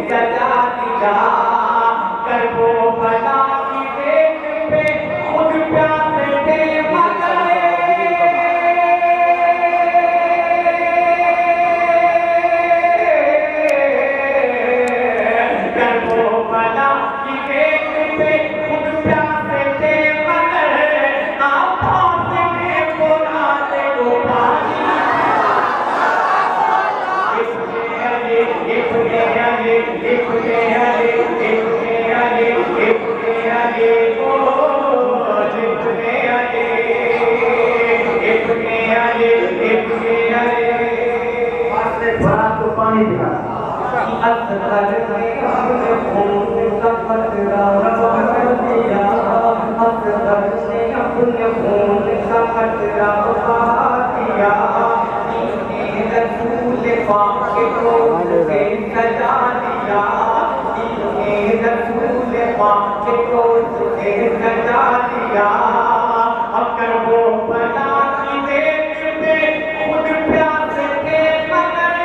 सजा दिया कर वो भला की पेट पे खुद प्यासे थे मगर कर वो भला की पेट पे खुद प्यासे थे मगर आँखों से बुलाते वो पानी पानी दिला अगर वो बना की पेट पे खुद प्यासे थे मगर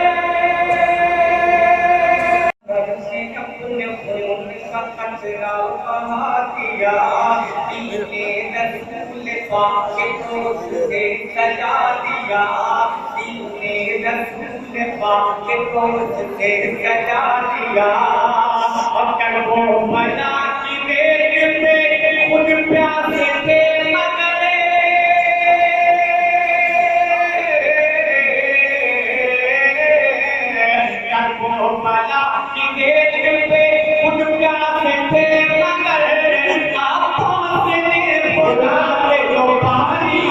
अपने खून का कचरा बहा दिया दीने रसूल पाक को से सजा दिया दीने रसूल पाक को से सजा दिया अगर वो बना की पेट पे खुद प्यासे थे मगर वो बना की पेट पे खुद प्यासे थे मगर आँखों से बुलाते तो पानी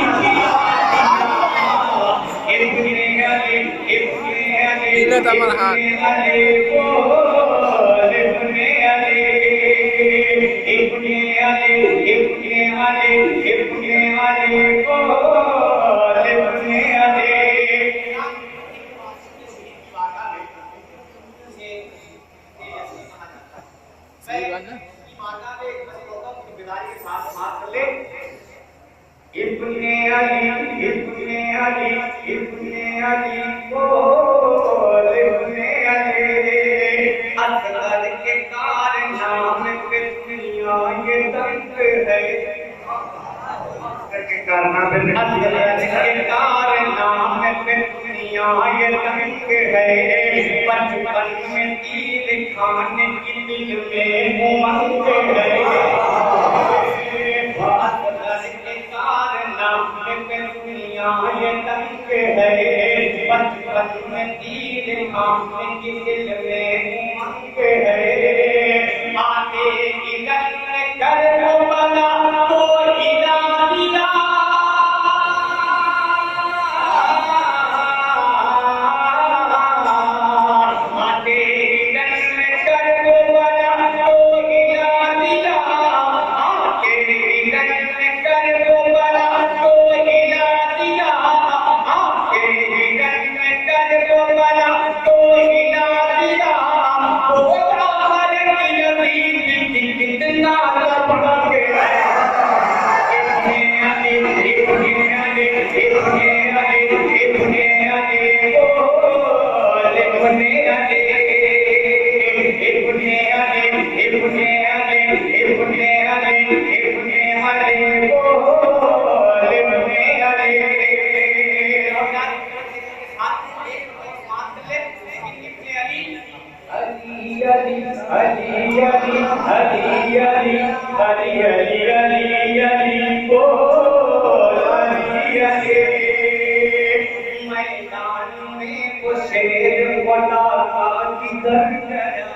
इब्ने अली बोल इब्ने अली असगर के कारनामे पे दुनिया ये दंग है के कारनामे पे दुनिया ये दंग है बचपन में तीर खाने की दिल में उमंग है ये तंग है बचपन में तीर खाने की दिल में उमंग है आगे की गल कर वो बना तो हिला दिया आगे की गल कर वो बना तो हिला दिया आगे की गल कर वो बना तो हिला दिया आगे की गल कर वो बना तो हिला दिया वो राहर की यजीद की कितना लपड़ा के मैदान में वो शेर बना किधर गया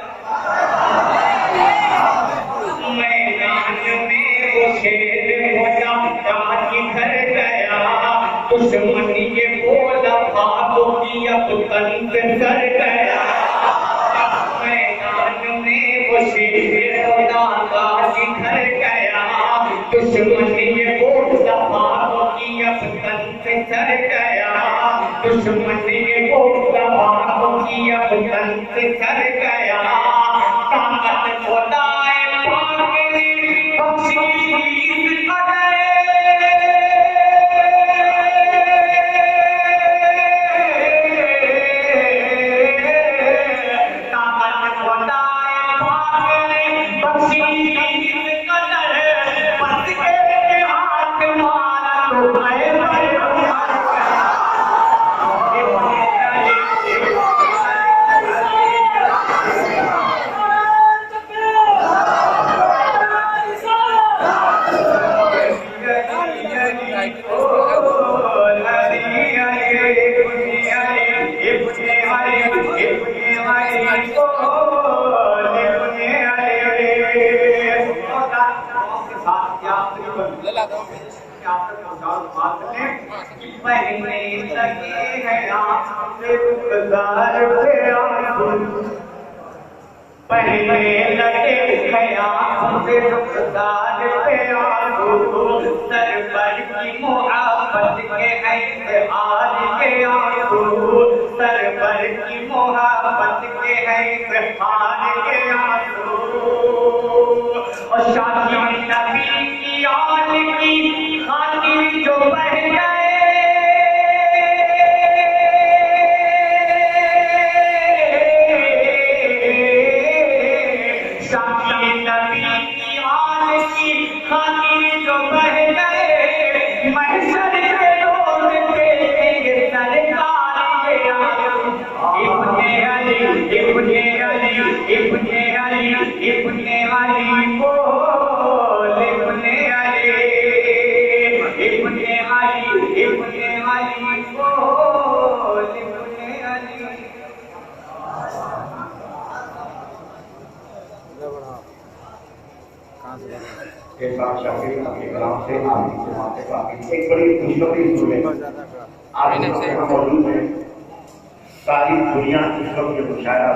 मैदान में वो शेर बना किधर गया दुश्मन ये बोला भागो की अब तंत कर गया मैदान में वो शेर बना किधर गया दुश्मन ये बोला भागो की अब तंत कर गया दुश्मन ये बोला भागो की अब तंत कर गया ताकत खुदाए पाक ने बख्शी ताकत खुदा पहले लगे हैं आपसे रुखसार पे आंसू, पहले लगे हैं आपसे रुखसार पे आंसू, सर पर की मोहब्बत के हैं इज़हार के आंसू, सर पर की मोहब्बत के हैं इज़हार के आंसू। और शादी नबी की आल की खातिर जो बह गए, शादी नबी की आल की खातिर जो बह गए, महशर के रोज देखेंगे सरकार के आंसू। इब्ने अली इब्ने अली इब्ने अली इब्ने अली बोल, इब्ने अली इब्ने अली इब्ने अली बोल, इब्ने अली। के साथ शकील के कलाम से आगे जमाते बाकी एक बड़ी खुशखबरी सुने आज मौजूद है। सारी दुनिया इस वक्त जो मुशायरा